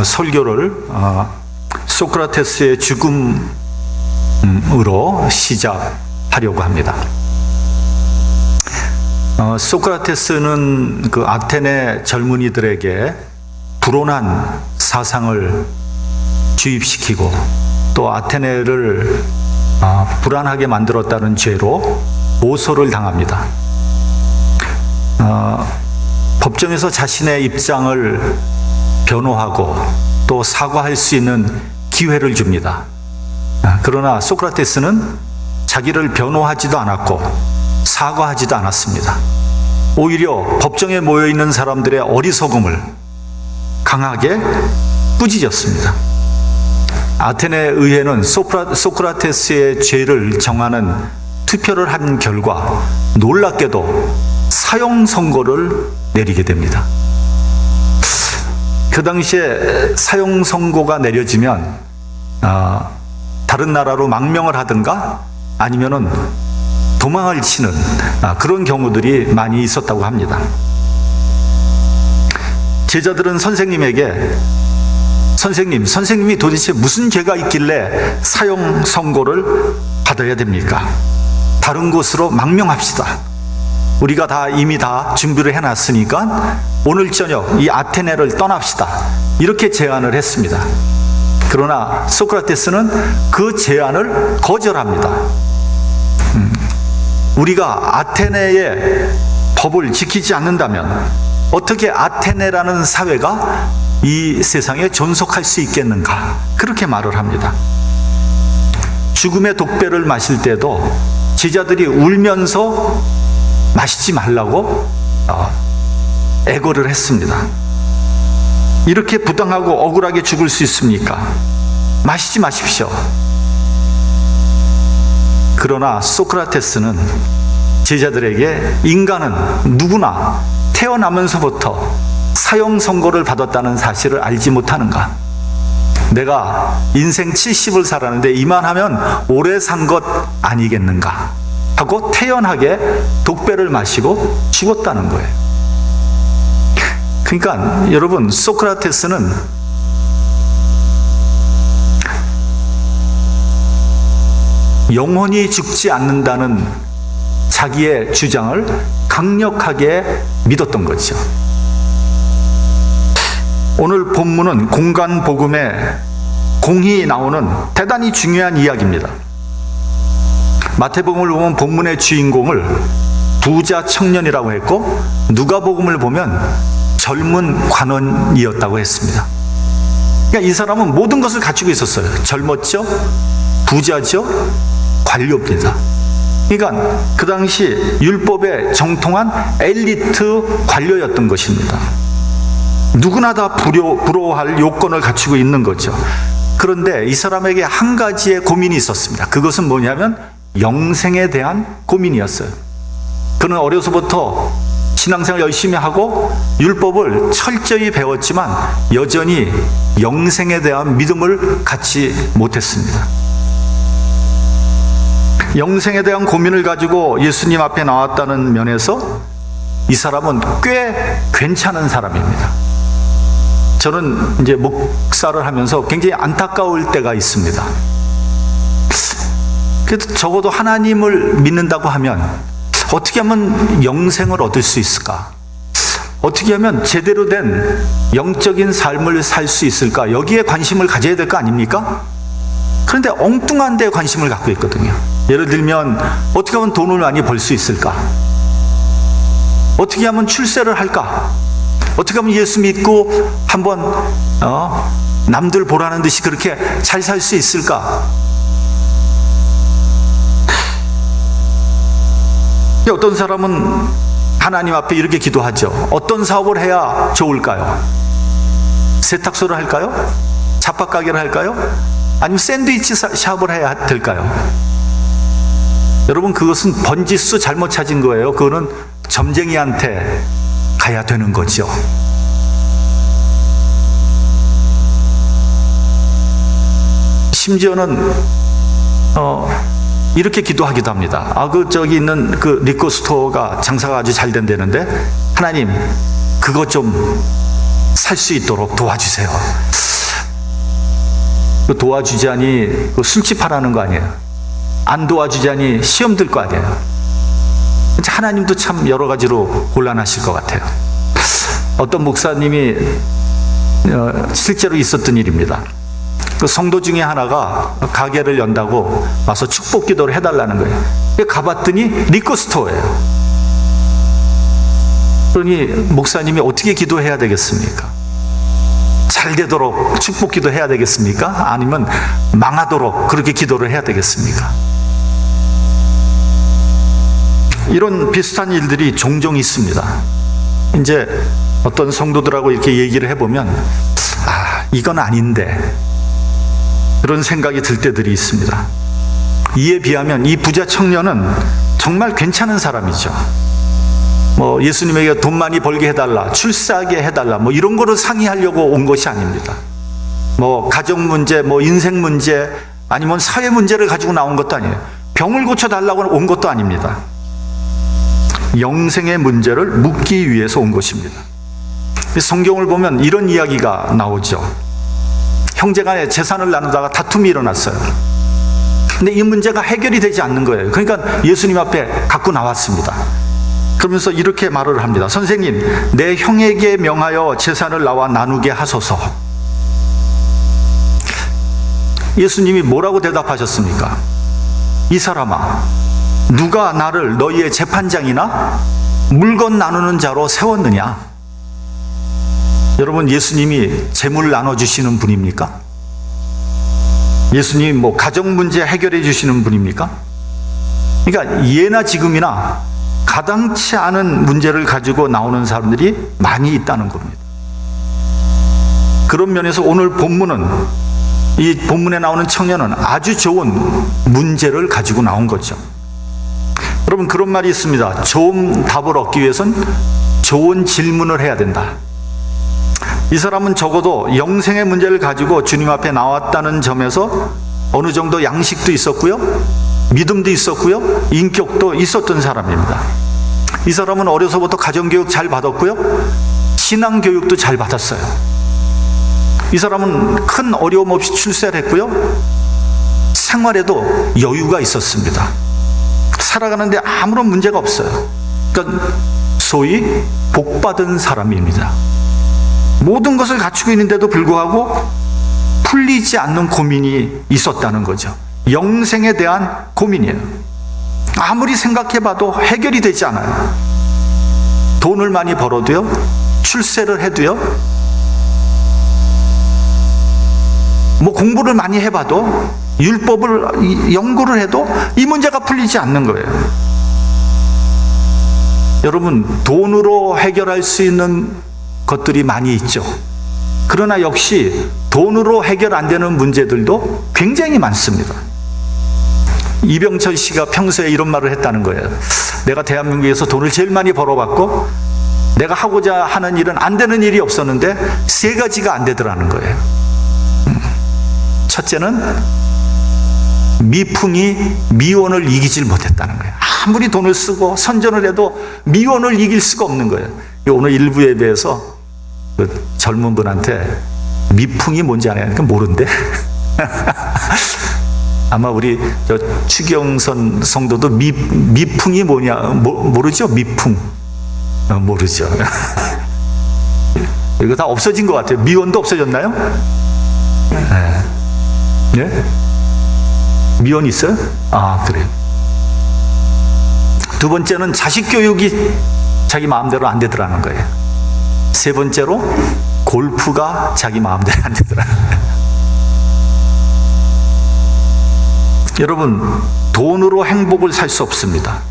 설교를 소크라테스의 죽음으로 시작하려고 합니다. 소크라테스는 그 아테네 젊은이들에게 불온한 사상을 주입시키고 또 아테네를 불안하게 만들었다는 죄로 고소를 당합니다. 법정에서 자신의 입장을 변호하고 또 사과할 수 있는 기회를 줍니다. 그러나 소크라테스는 자기를 변호하지도 않았고 사과하지도 않았습니다. 오히려 법정에 모여있는 사람들의 어리석음을 강하게 꾸짖었습니다. 아테네 의회는 소크라테스의 죄를 정하는 투표를 한 결과 놀랍게도 사형 선고를 내리게 됩니다. 그 당시에 사형 선고가 내려지면 다른 나라로 망명을 하든가 아니면은 도망을 치는 그런 경우들이 많이 있었다고 합니다. 제자들은 선생님에게 선생님이 도대체 무슨 죄가 있길래 사형 선고를 받아야 됩니까? 다른 곳으로 망명합시다. 우리가 이미 다 준비를 해놨으니까 오늘 저녁 이 아테네를 떠납시다. 이렇게 제안을 했습니다. 그러나 소크라테스는 그 제안을 거절합니다. 우리가 아테네의 법을 지키지 않는다면 어떻게 아테네라는 사회가 이 세상에 존속할 수 있겠는가? 그렇게 말을 합니다. 죽음의 독배를 마실 때도 제자들이 울면서 마시지 말라고 애고를 했습니다. 이렇게 부당하고 억울하게 죽을 수 있습니까? 마시지 마십시오. 그러나 소크라테스는 제자들에게 인간은 누구나 태어나면서부터 사형 선고를 받았다는 사실을 알지 못하는가? 내가 인생 70을 살았는데 이만하면 오래 산 것 아니겠는가? 하고 태연하게 독배를 마시고 죽었다는 거예요. 그러니까 여러분, 소크라테스는 영원히 죽지 않는다는 자기의 주장을 강력하게 믿었던 거죠. 오늘 본문은 공간 복음에 공이 나오는 대단히 중요한 이야기입니다. 마태복음을 보면 본문의 주인공을 부자 청년이라고 했고 누가복음을 보면 젊은 관원이었다고 했습니다. 그러니까 이 사람은 모든 것을 갖추고 있었어요. 젊었죠, 부자죠, 관료입니다. 그러니까 그 당시 율법에 정통한 엘리트 관료였던 것입니다. 누구나 다 부러워할 요건을 갖추고 있는 거죠. 그런데 이 사람에게 한 가지의 고민이 있었습니다. 그것은 뭐냐면 영생에 대한 고민이었어요. 그는 어려서부터 신앙생활 열심히 하고 율법을 철저히 배웠지만 여전히 영생에 대한 믿음을 갖지 못했습니다. 영생에 대한 고민을 가지고 예수님 앞에 나왔다는 면에서 이 사람은 꽤 괜찮은 사람입니다. 저는 이제 목사를 하면서 굉장히 안타까울 때가 있습니다. 그래도 적어도 하나님을 믿는다고 하면 어떻게 하면 영생을 얻을 수 있을까? 어떻게 하면 제대로 된 영적인 삶을 살 수 있을까? 여기에 관심을 가져야 될 거 아닙니까? 그런데 엉뚱한 데에 관심을 갖고 있거든요. 예를 들면 어떻게 하면 돈을 많이 벌 수 있을까? 어떻게 하면 출세를 할까? 어떻게 하면 예수 믿고 한번 남들 보라는 듯이 그렇게 잘 살 수 있을까? 어떤 사람은 하나님 앞에 이렇게 기도하죠. 어떤 사업을 해야 좋을까요? 세탁소를 할까요? 잡화가게를 할까요? 아니면 샌드위치 샵을 해야 될까요? 여러분, 그것은 번지수 잘못 찾은 거예요. 그거는 점쟁이한테 가야 되는 거죠. 심지어는 이렇게 기도하기도 합니다. 저기 있는 그 리코 스토어가 장사가 아주 잘 된다는데 하나님, 그거 좀 살 수 있도록 도와주세요. 그 도와주자니 그 술집하라는 거 아니에요. 안 도와주자니 시험 들 거 아니에요. 하나님도 참 여러 가지로 곤란하실 것 같아요. 어떤 목사님이 실제로 있었던 일입니다. 그 성도 중에 하나가 가게를 연다고 와서 축복 기도를 해달라는 거예요. 가봤더니 리커 스토어예요. 그러니 목사님이 어떻게 기도해야 되겠습니까? 잘 되도록 축복 기도해야 되겠습니까? 아니면 망하도록 그렇게 기도를 해야 되겠습니까? 이런 비슷한 일들이 종종 있습니다. 이제 어떤 성도들하고 이렇게 얘기를 해보면 이건 아닌데 그런 생각이 들 때들이 있습니다. 이에 비하면 이 부자 청년은 정말 괜찮은 사람이죠. 예수님에게 돈 많이 벌게 해달라, 출세하게 해달라, 이런 거를 상의하려고 온 것이 아닙니다. 가정 문제, 인생 문제, 아니면 사회 문제를 가지고 나온 것도 아니에요. 병을 고쳐달라고 온 것도 아닙니다. 영생의 문제를 묻기 위해서 온 것입니다. 성경을 보면 이런 이야기가 나오죠. 형제간에 재산을 나누다가 다툼이 일어났어요. 근데 이 문제가 해결이 되지 않는 거예요. 그러니까 예수님 앞에 갖고 나왔습니다. 그러면서 이렇게 말을 합니다. 선생님, 내 형에게 명하여 재산을 나와 나누게 하소서. 예수님이 뭐라고 대답하셨습니까? 이 사람아, 누가 나를 너희의 재판장이나 물건 나누는 자로 세웠느냐? 여러분, 예수님이 재물 나눠주시는 분입니까? 예수님이 가정 문제 해결해 주시는 분입니까? 그러니까 예나 지금이나 가당치 않은 문제를 가지고 나오는 사람들이 많이 있다는 겁니다. 그런 면에서 오늘 이 본문에 나오는 청년은 아주 좋은 문제를 가지고 나온 거죠. 여러분, 그런 말이 있습니다. 좋은 답을 얻기 위해서는 좋은 질문을 해야 된다. 이 사람은 적어도 영생의 문제를 가지고 주님 앞에 나왔다는 점에서 어느 정도 양식도 있었고요, 믿음도 있었고요, 인격도 있었던 사람입니다. 이 사람은 어려서부터 가정교육 잘 받았고요, 신앙교육도 잘 받았어요. 이 사람은 큰 어려움 없이 출세를 했고요, 생활에도 여유가 있었습니다. 살아가는데 아무런 문제가 없어요. 그러니까 소위 복받은 사람입니다. 모든 것을 갖추고 있는데도 불구하고 풀리지 않는 고민이 있었다는 거죠. 영생에 대한 고민이에요. 아무리 생각해봐도 해결이 되지 않아요. 돈을 많이 벌어도요, 출세를 해도요, 공부를 많이 해봐도, 율법을 연구를 해도 이 문제가 풀리지 않는 거예요. 여러분, 돈으로 해결할 수 있는 것들이 많이 있죠. 그러나 역시 돈으로 해결 안 되는 문제들도 굉장히 많습니다. 이병철 씨가 평소에 이런 말을 했다는 거예요. 내가 대한민국에서 돈을 제일 많이 벌어봤고 내가 하고자 하는 일은 안 되는 일이 없었는데 3가지가 안 되더라는 거예요. 첫째는 미풍이 미원을 이기질 못했다는 거예요. 아무리 돈을 쓰고 선전을 해도 미원을 이길 수가 없는 거예요. 오늘 일부 예배에서 그 젊은 분한테 미풍이 뭔지 아니까 모른대. 아마 우리 추경선 성도도 미풍이 뭐냐 모르죠? 미풍 모르죠. 이거 다 없어진 것 같아요. 미원도 없어졌나요? 네? 미원 있어요? 그래요. 두 번째는 자식 교육이 자기 마음대로 안 되더라는 거예요. 세 번째로 골프가 자기 마음대로 안 되더라는 거예요. 여러분, 돈으로 행복을 살 수 없습니다.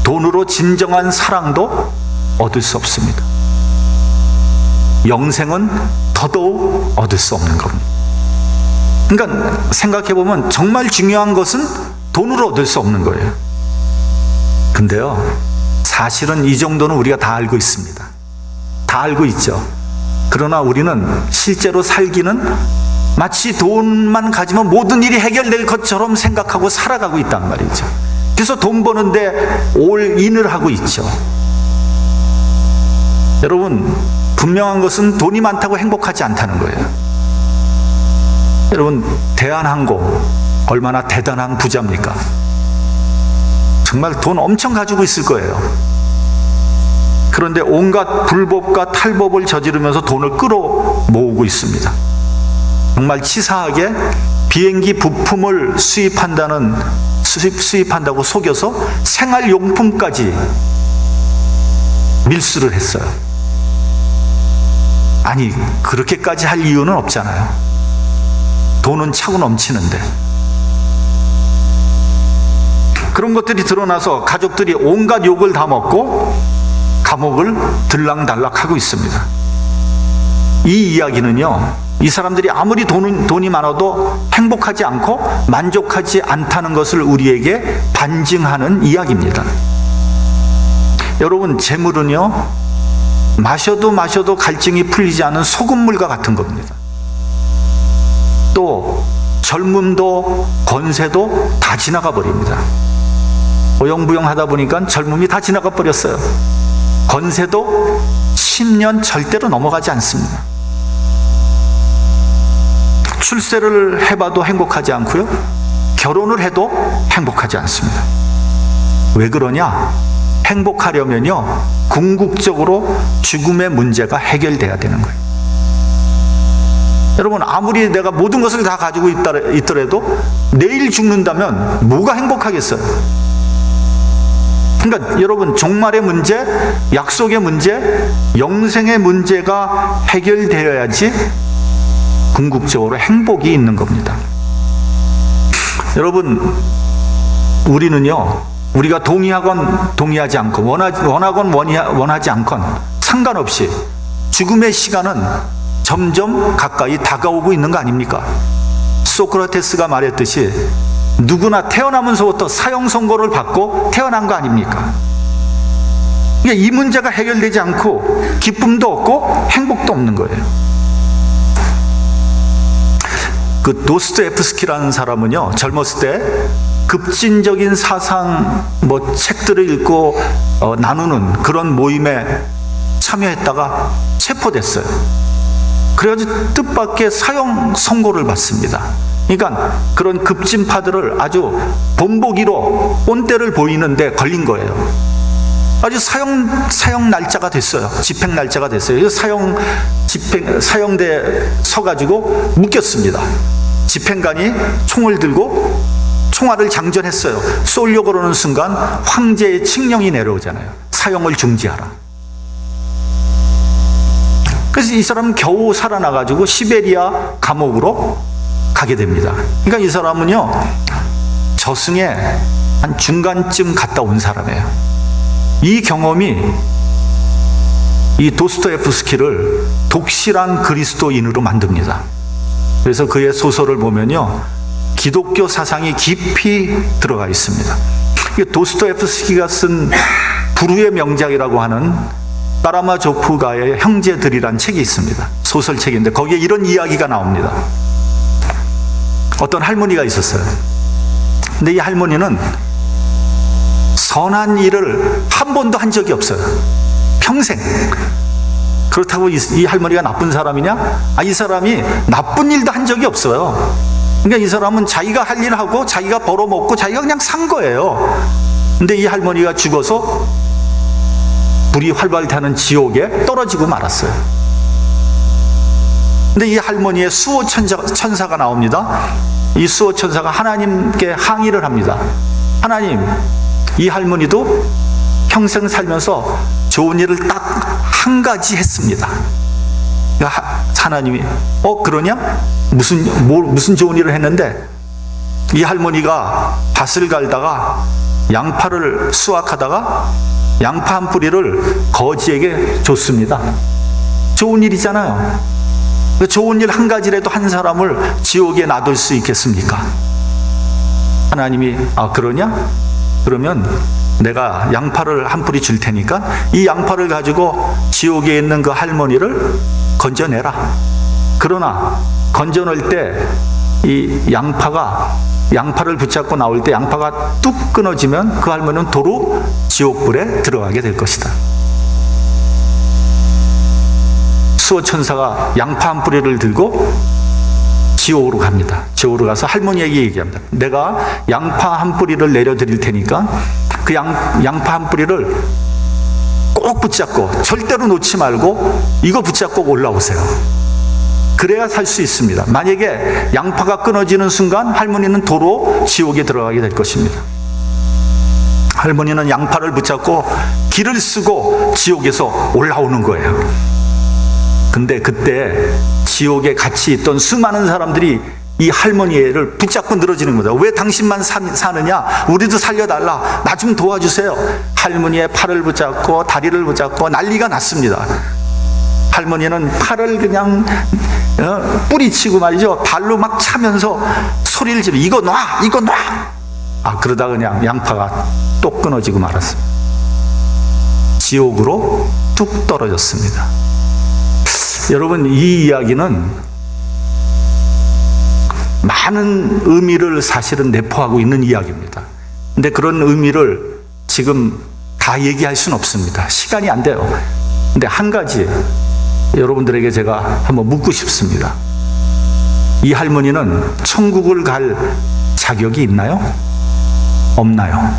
돈으로 진정한 사랑도 얻을 수 없습니다. 영생은 더더욱 얻을 수 없는 겁니다. 그러니까 생각해보면 정말 중요한 것은 돈으로 얻을 수 없는 거예요. 근데요, 사실은 이 정도는 우리가 다 알고 있습니다. 다 알고 있죠. 그러나 우리는 실제로 살기는 마치 돈만 가지면 모든 일이 해결될 것처럼 생각하고 살아가고 있단 말이죠. 그래서 돈 버는데 올인을 하고 있죠. 여러분, 분명한 것은 돈이 많다고 행복하지 않다는 거예요. 여러분, 대한항공 얼마나 대단한 부자입니까? 정말 돈 엄청 가지고 있을 거예요. 그런데 온갖 불법과 탈법을 저지르면서 돈을 끌어모으고 있습니다. 정말 치사하게 비행기 부품을 수입한다고 속여서 생활용품까지 밀수를 했어요. 아니, 그렇게까지 할 이유는 없잖아요. 돈은 차고 넘치는데. 그런 것들이 드러나서 가족들이 온갖 욕을 다 먹고 감옥을 들락달락하고 있습니다. 이 이야기는요, 이 사람들이 아무리 돈이 많아도 행복하지 않고 만족하지 않다는 것을 우리에게 반증하는 이야기입니다. 여러분, 재물은요, 마셔도 갈증이 풀리지 않은 소금물과 같은 겁니다. 또 젊음도 건세도 다 지나가 버립니다. 오영부영 하다 보니까 젊음이 다 지나가 버렸어요. 건세도 10년 절대로 넘어가지 않습니다. 출세를 해봐도 행복하지 않고요, 결혼을 해도 행복하지 않습니다. 왜 그러냐? 행복하려면요, 궁극적으로 죽음의 문제가 해결돼야 되는 거예요. 여러분, 아무리 내가 모든 것을 다 가지고 있더라도 내일 죽는다면 뭐가 행복하겠어요? 그러니까 여러분, 종말의 문제, 약속의 문제, 영생의 문제가 해결되어야지 궁극적으로 행복이 있는 겁니다. 여러분, 우리는요, 우리가 동의하건 동의하지 않건, 원하건 원하지 않건 상관없이 죽음의 시간은 점점 가까이 다가오고 있는 거 아닙니까? 소크라테스가 말했듯이 누구나 태어나면서부터 사형 선고를 받고 태어난 거 아닙니까? 그러니까 이 문제가 해결되지 않고 기쁨도 없고 행복도 없는 거예요. 그 도스토옙스키라는 사람은요, 젊었을 때 급진적인 사상 책들을 읽고 나누는 그런 모임에 참여했다가 체포됐어요. 그래가지고 뜻밖의 사형 선고를 받습니다. 그러니까 그런 급진파들을 아주 본보기로 꼰대를 보이는데 걸린 거예요. 아주 사형 날짜가 됐어요. 집행 날짜가 됐어요. 사형대에 서가지고 묶였습니다. 집행관이 총을 들고 총알을 장전했어요. 쏘려고 그러는 순간 황제의 칙령이 내려오잖아요. 사형을 중지하라. 그래서 이 사람은 겨우 살아나가지고 시베리아 감옥으로 가게 됩니다. 그러니까 이 사람은요, 저승에 한 중간쯤 갔다 온 사람이에요. 이 경험이 이 도스토옙스키를 독실한 그리스도인으로 만듭니다. 그래서 그의 소설을 보면요, 기독교 사상이 깊이 들어가 있습니다. 도스토옙스키가 쓴 불후의 명작이라고 하는 까라마조프가의 형제들이란 책이 있습니다. 소설책인데 거기에 이런 이야기가 나옵니다. 어떤 할머니가 있었어요. 근데 이 할머니는 선한 일을 한 번도 한 적이 없어요. 평생. 그렇다고 이 할머니가 나쁜 사람이냐? 이 사람이 나쁜 일도 한 적이 없어요. 그러니까 이 사람은 자기가 할 일 하고 자기가 벌어먹고 자기가 그냥 산 거예요. 근데 이 할머니가 죽어서 불이 활발 타는 지옥에 떨어지고 말았어요. 근데 이 할머니의 수호 천사가 나옵니다. 이 수호 천사가 하나님께 항의를 합니다. 하나님, 이 할머니도 평생 살면서 좋은 일을 딱 한 가지 했습니다. 그러니까 하나님이 그러냐? 무슨 좋은 일을 했는데, 이 할머니가 밭을 갈다가 양파를 수확하다가 양파 한 뿌리를 거지에게 줬습니다. 좋은 일이잖아요. 좋은 일 한 가지라도 한 사람을 지옥에 놔둘 수 있겠습니까? 하나님이 그러냐? 그러면 내가 양파를 한 뿌리 줄 테니까 이 양파를 가지고 지옥에 있는 그 할머니를 건져내라. 그러나 건져낼 때 이 양파를 붙잡고 나올 때 양파가 뚝 끊어지면 그 할머니는 도로 지옥불에 들어가게 될 것이다. 수호천사가 양파 한 뿌리를 들고 지옥으로 갑니다. 지옥으로 가서 할머니에게 얘기합니다. 내가 양파 한 뿌리를 내려드릴 테니까 그 양파 한 뿌리를 꼭 붙잡고 절대로 놓지 말고 이거 붙잡고 올라오세요. 그래야 살 수 있습니다. 만약에 양파가 끊어지는 순간 할머니는 도로 지옥에 들어가게 될 것입니다. 할머니는 양파를 붙잡고 길을 쓰고 지옥에서 올라오는 거예요. 근데 그때 지옥에 같이 있던 수많은 사람들이 이 할머니를 붙잡고 늘어지는 거죠. 왜 당신만 사느냐? 우리도 살려달라. 나 좀 도와주세요. 할머니의 팔을 붙잡고 다리를 붙잡고 난리가 났습니다. 할머니는 팔을 그냥 뿌리치고 말이죠. 발로 막 차면서 소리를 지르고 이거 놔! 이거 놔! 그러다 그냥 양파가 또 끊어지고 말았습니다. 지옥으로 뚝 떨어졌습니다. 여러분, 이 이야기는 많은 의미를 사실은 내포하고 있는 이야기입니다. 근데 그런 의미를 지금 다 얘기할 수는 없습니다. 시간이 안 돼요. 근데 한 가지 여러분들에게 제가 한번 묻고 싶습니다. 이 할머니는 천국을 갈 자격이 있나요? 없나요?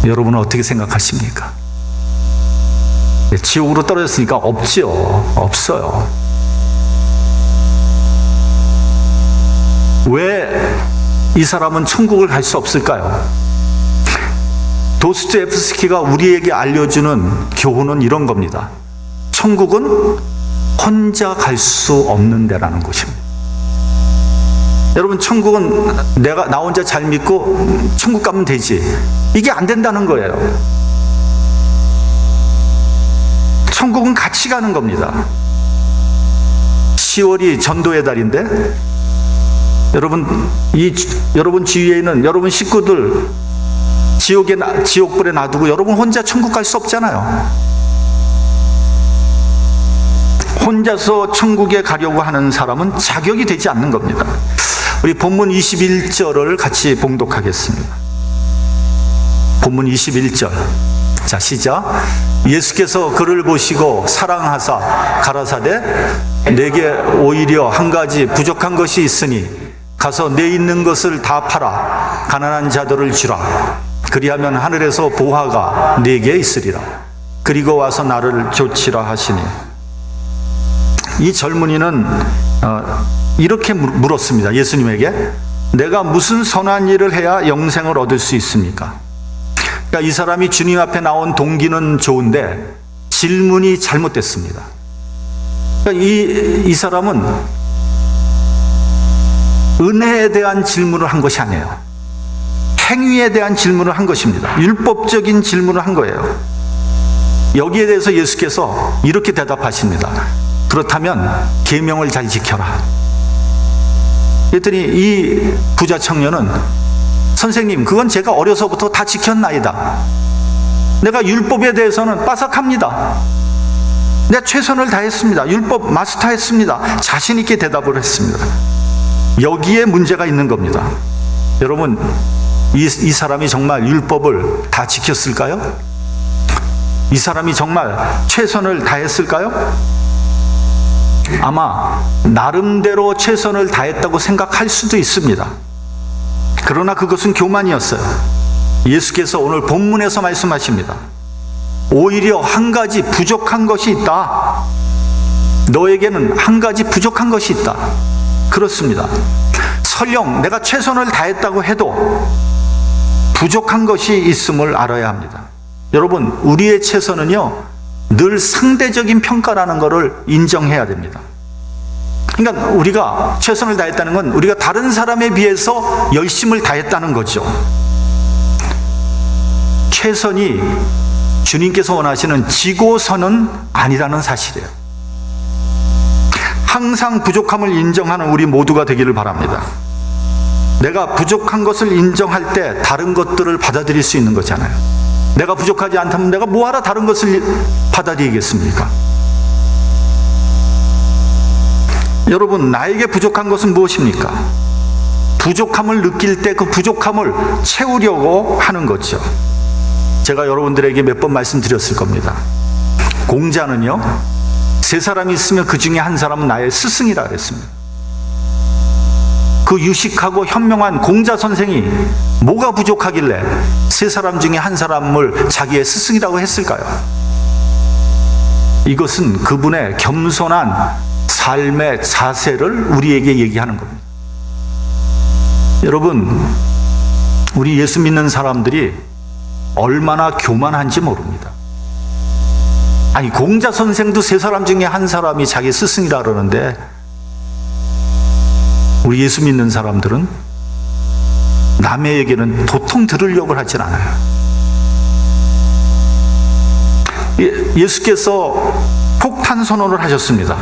여러분은 어떻게 생각하십니까? 지옥으로 떨어졌으니까 없지요. 없어요. 왜 이 사람은 천국을 갈 수 없을까요? 도스토옙스키가 우리에게 알려주는 교훈은 이런 겁니다. 천국은 혼자 갈 수 없는 데라는 것입니다. 여러분, 천국은 나 혼자 잘 믿고 천국 가면 되지. 이게 안 된다는 거예요. 천국은 같이 가는 겁니다. 10월이 전도의 달인데 여러분 주위에 있는 여러분 식구들 지옥불에 놔두고 여러분 혼자 천국 갈 수 없잖아요. 혼자서 천국에 가려고 하는 사람은 자격이 되지 않는 겁니다. 우리 본문 21절을 같이 봉독하겠습니다. 본문 21절. 자, 시작. 예수께서 그를 보시고 사랑하사 가라사대 내게 오히려 한 가지 부족한 것이 있으니 가서 내 있는 것을 다 팔아 가난한 자들을 주라. 그리하면 하늘에서 보화가 내게 있으리라. 그리고 와서 나를 좇으라 하시니. 이 젊은이는 이렇게 물었습니다. 예수님에게 내가 무슨 선한 일을 해야 영생을 얻을 수 있습니까? 그러니까 이 사람이 주님 앞에 나온 동기는 좋은데 질문이 잘못됐습니다. 그러니까 이 사람은 은혜에 대한 질문을 한 것이 아니에요. 행위에 대한 질문을 한 것입니다. 율법적인 질문을 한 거예요. 여기에 대해서 예수께서 이렇게 대답하십니다. 그렇다면 계명을 잘 지켜라. 그랬더니 이 부자 청년은 선생님, 그건 제가 어려서부터 다 지켰나이다. 내가 율법에 대해서는 빠삭합니다. 내가 최선을 다했습니다. 율법 마스터했습니다. 자신 있게 대답을 했습니다. 여기에 문제가 있는 겁니다. 여러분, 이 사람이 정말 율법을 다 지켰을까요? 이 사람이 정말 최선을 다했을까요? 아마 나름대로 최선을 다했다고 생각할 수도 있습니다. 그러나 그것은 교만이었어요. 예수께서 오늘 본문에서 말씀하십니다. 오히려 한 가지 부족한 것이 있다. 너에게는 한 가지 부족한 것이 있다. 그렇습니다. 설령 내가 최선을 다했다고 해도 부족한 것이 있음을 알아야 합니다. 여러분, 우리의 최선은요, 늘 상대적인 평가라는 것을 인정해야 됩니다. 그러니까 우리가 최선을 다했다는 건 우리가 다른 사람에 비해서 열심을 다했다는 거죠. 최선이 주님께서 원하시는 지고선은 아니라는 사실이에요. 항상 부족함을 인정하는 우리 모두가 되기를 바랍니다. 내가 부족한 것을 인정할 때 다른 것들을 받아들일 수 있는 거잖아요. 내가 부족하지 않다면 내가 뭐하러 다른 것을 받아들이겠습니까? 여러분, 나에게 부족한 것은 무엇입니까? 부족함을 느낄 때 그 부족함을 채우려고 하는 거죠. 제가 여러분들에게 몇 번 말씀드렸을 겁니다. 공자는요, 세 사람이 있으면 그 중에 한 사람은 나의 스승이라 그랬습니다. 그 유식하고 현명한 공자 선생이 뭐가 부족하길래 세 사람 중에 한 사람을 자기의 스승이라고 했을까요? 이것은 그분의 겸손한 삶의 자세를 우리에게 얘기하는 겁니다. 여러분, 우리 예수 믿는 사람들이 얼마나 교만한지 모릅니다. 아니, 공자 선생도 세 사람 중에 한 사람이 자기 스승이라 그러는데 우리 예수 믿는 사람들은 남의 얘기는 도통 들으려고 하진 않아요. 예수께서 폭탄 선언을 하셨습니다.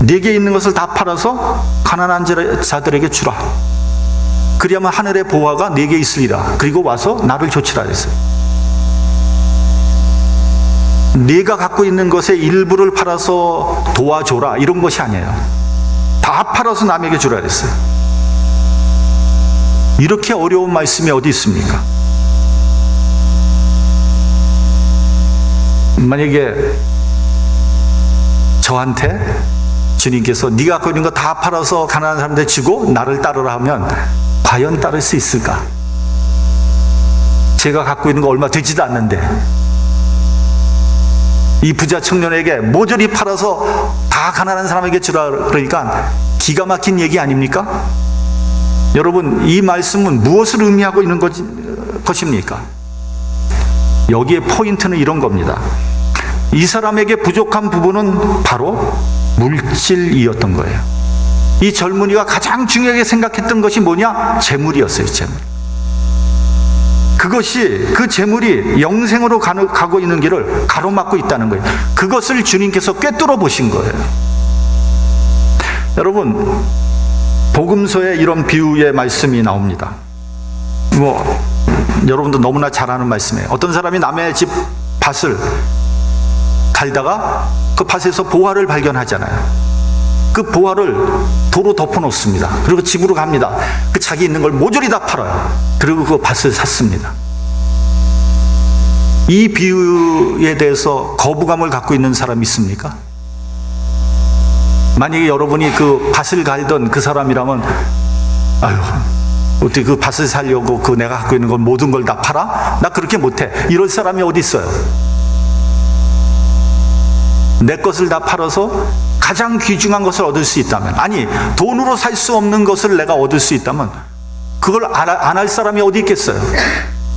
네게 있는 것을 다 팔아서 가난한 자들에게 주라. 그리하면 하늘의 보화가 네게 있으리라. 그리고 와서 나를 좇으라 했어요. 네가 갖고 있는 것의 일부를 팔아서 도와줘라, 이런 것이 아니에요. 다 팔아서 남에게 주라 했어요. 이렇게 어려운 말씀이 어디 있습니까? 만약에 저한테 주님께서 네가 갖고 있는 거 다 팔아서 가난한 사람한테 주고 나를 따르라 하면 과연 따를 수 있을까? 제가 갖고 있는 거 얼마 되지도 않는데 이 부자 청년에게 모조리 팔아서 다 가난한 사람에게 주라 그러니까 기가 막힌 얘기 아닙니까? 여러분, 이 말씀은 무엇을 의미하고 있는 것입니까? 여기에 포인트는 이런 겁니다. 이 사람에게 부족한 부분은 바로 물질이었던 거예요. 이 젊은이가 가장 중요하게 생각했던 것이 뭐냐? 재물이었어요, 재물. 그 재물이 영생으로 가고 있는 길을 가로막고 있다는 거예요. 그것을 주님께서 꿰뚫어 보신 거예요. 여러분, 복음서에 이런 비유의 말씀이 나옵니다. 여러분도 너무나 잘 아는 말씀이에요. 어떤 사람이 남의 집 밭을 갈다가 그 밭에서 보화를 발견하잖아요. 그 보화를 도로 덮어 놓습니다. 그리고 집으로 갑니다. 그 자기 있는 걸 모조리 다 팔아요. 그리고 그 밭을 샀습니다. 이 비유에 대해서 거부감을 갖고 있는 사람이 있습니까? 만약에 여러분이 그 밭을 갈던 그 사람이라면, 아유, 어떻게 그 밭을 살려고 그 내가 갖고 있는 걸 모든 걸 다 팔아? 나 그렇게 못해. 이럴 사람이 어디 있어요? 내 것을 다 팔아서 가장 귀중한 것을 얻을 수 있다면, 아니 돈으로 살 수 없는 것을 내가 얻을 수 있다면 그걸 안 할 사람이 어디 있겠어요?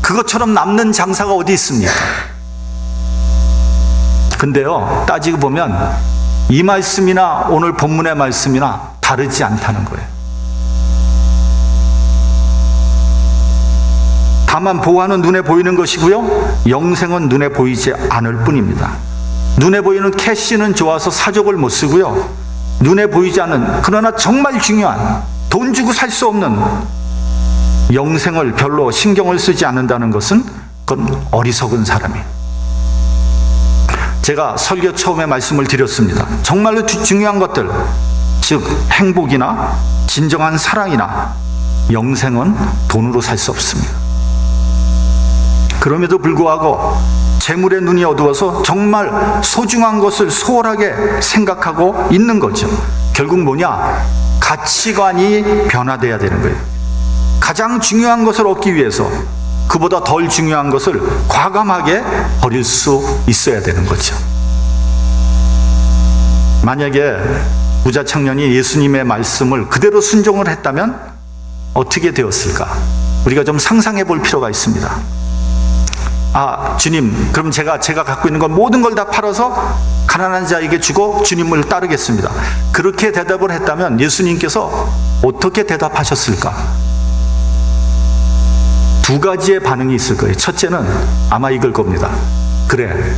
그것처럼 남는 장사가 어디 있습니까? 근데요, 따지고 보면 이 말씀이나 오늘 본문의 말씀이나 다르지 않다는 거예요. 다만 보화는 눈에 보이는 것이고요, 영생은 눈에 보이지 않을 뿐입니다. 눈에 보이는 캐시는 좋아서 사족을 못 쓰고요, 눈에 보이지 않는, 그러나 정말 중요한, 돈 주고 살 수 없는 영생을 별로 신경을 쓰지 않는다는 것은 그건 어리석은 사람이에요. 제가 설교 처음에 말씀을 드렸습니다. 정말로 중요한 것들, 즉 행복이나 진정한 사랑이나 영생은 돈으로 살 수 없습니다. 그럼에도 불구하고 재물의 눈이 어두워서 정말 소중한 것을 소홀하게 생각하고 있는 거죠. 결국 뭐냐? 가치관이 변화돼야 되는 거예요. 가장 중요한 것을 얻기 위해서 그보다 덜 중요한 것을 과감하게 버릴 수 있어야 되는 거죠. 만약에 부자 청년이 예수님의 말씀을 그대로 순종을 했다면 어떻게 되었을까? 우리가 좀 상상해 볼 필요가 있습니다. 아, 주님, 그럼 제가 갖고 있는 건 모든 걸 다 팔아서 가난한 자에게 주고 주님을 따르겠습니다. 그렇게 대답을 했다면 예수님께서 어떻게 대답하셨을까? 두 가지의 반응이 있을 거예요. 첫째는 아마 이걸 겁니다. 그래,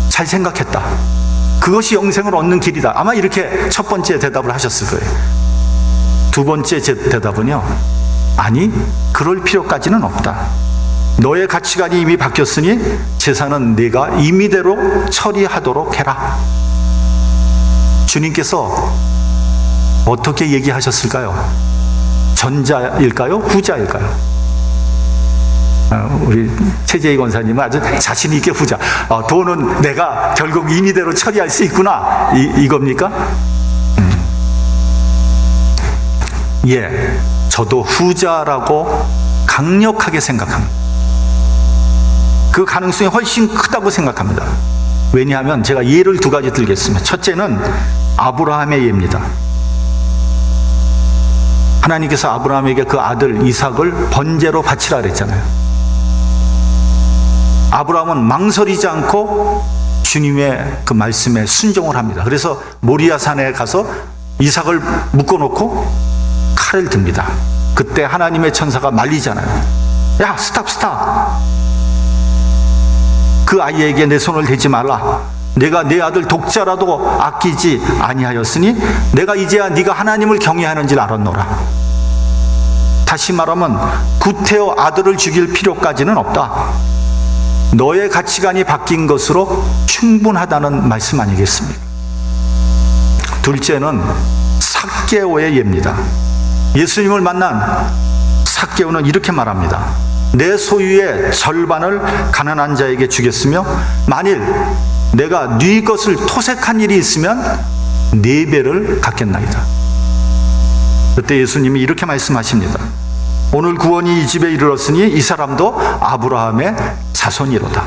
잘 생각했다. 그것이 영생을 얻는 길이다. 아마 이렇게 첫 번째 대답을 하셨을 거예요. 두 번째 대답은요, 아니, 그럴 필요까지는 없다. 너의 가치관이 이미 바뀌었으니 재산은 네가 임의대로 처리하도록 해라. 주님께서 어떻게 얘기하셨을까요? 전자일까요? 후자일까요? 우리 최재희 권사님은 아주 자신 있게 후자. 돈은 내가 결국 임의대로 처리할 수 있구나. 이겁니까? 예, 저도 후자라고 강력하게 생각합니다. 그 가능성이 훨씬 크다고 생각합니다. 왜냐하면 제가 예를 두 가지 들겠습니다. 첫째는 아브라함의 예입니다. 하나님께서 아브라함에게 그 아들 이삭을 번제로 바치라 그랬잖아요. 아브라함은 망설이지 않고 주님의 그 말씀에 순종을 합니다. 그래서 모리아 산에 가서 이삭을 묶어놓고 칼을 듭니다. 그때 하나님의 천사가 말리잖아요. 야, 스탑. 그 아이에게 내 손을 대지 말라. 내가 내 아들 독자라도 아끼지 아니하였으니 내가 이제야 네가 하나님을 경외하는 줄 알았노라. 다시 말하면 구태여 아들을 죽일 필요까지는 없다. 너의 가치관이 바뀐 것으로 충분하다는 말씀 아니겠습니까? 둘째는 삭개오의 예입니다. 예수님을 만난 삭개오는 이렇게 말합니다. 내 소유의 절반을 가난한 자에게 주겠으며 만일 내가 네 것을 토색한 일이 있으면 4배를 갚겠나이다. 그때 예수님이 이렇게 말씀하십니다. 오늘 구원이 이 집에 이르렀으니 이 사람도 아브라함의 자손이로다.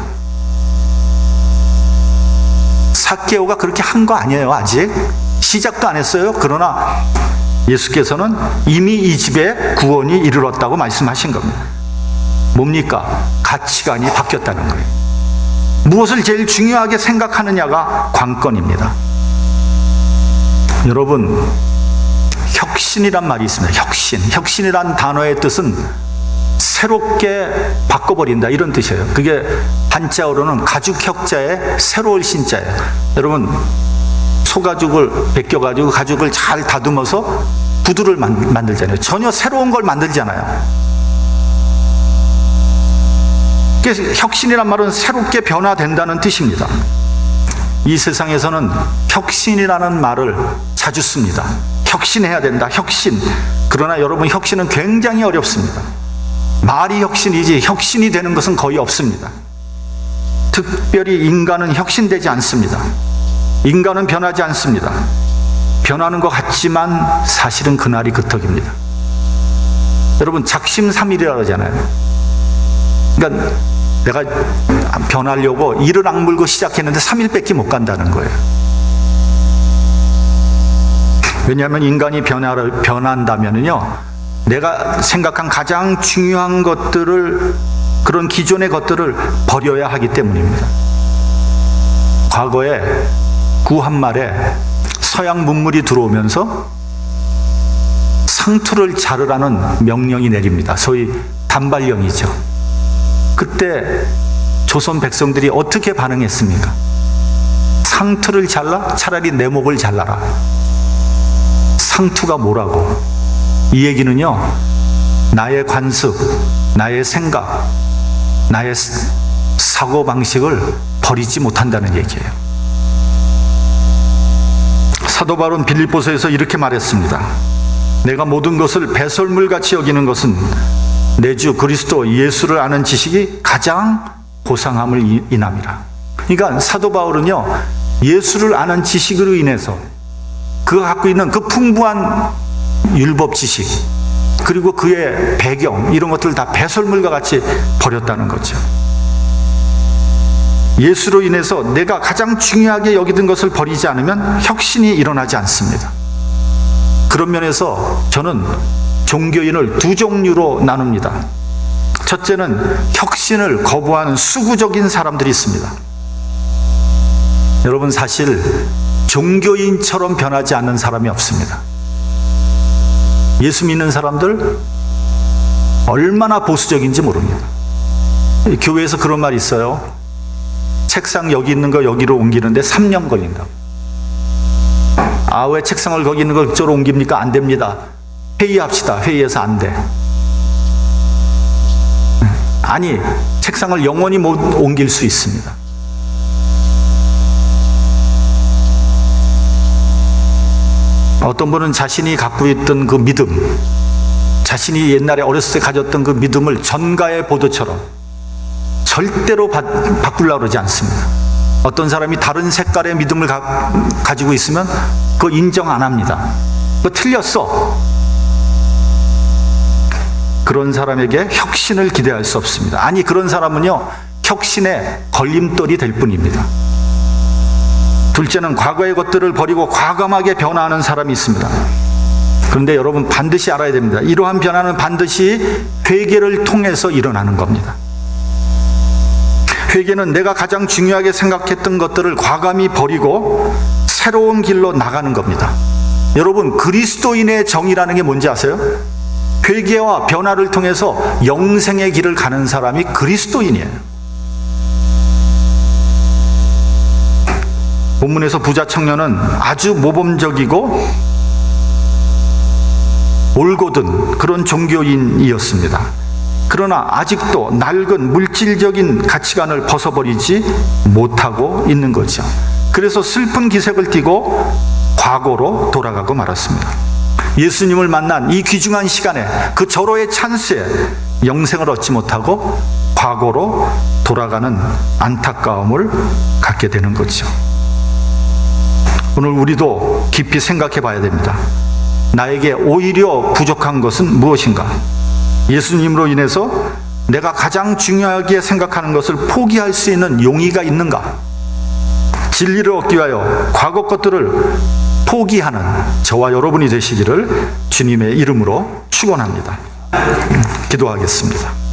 삭개오가 그렇게 한 거 아니에요. 아직 시작도 안 했어요. 그러나 예수께서는 이미 이 집에 구원이 이르렀다고 말씀하신 겁니다. 뭡니까? 가치관이 바뀌었다는 거예요. 무엇을 제일 중요하게 생각하느냐가 관건입니다. 여러분, 혁신이란 말이 있습니다. 혁신이란 단어의 뜻은 새롭게 바꿔버린다, 이런 뜻이에요. 그게 한자어로는 가죽혁자의 새로울 신자예요. 여러분, 소가죽을 벗겨가지고 가죽을 잘 다듬어서 구두를 만들잖아요. 전혀 새로운 걸 만들잖아요. 혁신이란 말은 새롭게 변화된다는 뜻입니다. 이 세상에서는 혁신이라는 말을 자주 씁니다. 혁신해야 된다, 혁신. 그러나 여러분, 혁신은 굉장히 어렵습니다. 말이 혁신이지 혁신이 되는 것은 거의 없습니다. 특별히 인간은 혁신되지 않습니다. 인간은 변하지 않습니다. 변하는 것 같지만 사실은 그날이 그떡입니다. 여러분, 작심삼일이라고 하잖아요. 그러니까 내가 변하려고 이를 악물고 시작했는데 3일밖에 못 간다는 거예요. 왜냐하면 인간이 변한다면요, 내가 생각한 가장 중요한 것들을, 그런 기존의 것들을 버려야 하기 때문입니다. 과거에 구한말에 서양 문물이 들어오면서 상투를 자르라는 명령이 내립니다. 소위 단발령이죠. 그때 조선 백성들이 어떻게 반응했습니까? 상투를 잘라? 차라리 내 목을 잘라라. 상투가 뭐라고? 이 얘기는요, 나의 관습, 나의 생각, 나의 사고방식을 버리지 못한다는 얘기예요. 사도 바울은 빌립보서에서 이렇게 말했습니다. 내가 모든 것을 배설물같이 여기는 것은 내 주 그리스도 예수를 아는 지식이 가장 고상함을 인함이라. 그러니까 사도 바울은요, 예수를 아는 지식으로 인해서 그가 갖고 있는 그 풍부한 율법 지식, 그리고 그의 배경, 이런 것들을 다 배설물과 같이 버렸다는 거죠. 예수로 인해서 내가 가장 중요하게 여기던 것을 버리지 않으면 혁신이 일어나지 않습니다. 그런 면에서 저는 종교인을 두 종류로 나눕니다. 첫째는 혁신을 거부하는 수구적인 사람들이 있습니다. 여러분, 사실 종교인처럼 변하지 않는 사람이 없습니다. 예수 믿는 사람들 얼마나 보수적인지 모릅니다. 교회에서 그런 말이 있어요. 책상 여기 있는 거 여기로 옮기는데 3년 걸린다고. 아, 왜 책상을 거기 있는 걸 이쪽으로 옮깁니까? 안 됩니다. 회의합시다. 회의해서 안 돼. 아니, 책상을 영원히 못 옮길 수 있습니다. 어떤 분은 자신이 갖고 있던 그 믿음, 자신이 옛날에 어렸을 때 가졌던 그 믿음을 전가의 보도처럼 절대로 바꾸려고 그러지 않습니다. 어떤 사람이 다른 색깔의 믿음을 가지고 있으면 그거 인정 안 합니다. 그거 틀렸어. 그런 사람에게 혁신을 기대할 수 없습니다. 아니, 그런 사람은요, 혁신의 걸림돌이 될 뿐입니다. 둘째는 과거의 것들을 버리고 과감하게 변화하는 사람이 있습니다. 그런데 여러분 반드시 알아야 됩니다. 이러한 변화는 반드시 회개를 통해서 일어나는 겁니다. 회개는 내가 가장 중요하게 생각했던 것들을 과감히 버리고 새로운 길로 나가는 겁니다. 여러분, 그리스도인의 정의라는 게 뭔지 아세요? 회개와 변화를 통해서 영생의 길을 가는 사람이 그리스도인이에요. 본문에서 부자 청년은 아주 모범적이고 올곧은 그런 종교인이었습니다. 그러나 아직도 낡은 물질적인 가치관을 벗어버리지 못하고 있는 거죠. 그래서 슬픈 기색을 띠고 과거로 돌아가고 말았습니다. 예수님을 만난 이 귀중한 시간에, 그 절호의 찬스에 영생을 얻지 못하고 과거로 돌아가는 안타까움을 갖게 되는 거죠. 오늘 우리도 깊이 생각해 봐야 됩니다. 나에게 오히려 부족한 것은 무엇인가? 예수님으로 인해서 내가 가장 중요하게 생각하는 것을 포기할 수 있는 용의가 있는가? 진리를 얻기 위하여 과거 것들을 포기하는 저와 여러분이 되시기를 주님의 이름으로 축원합니다. 기도하겠습니다.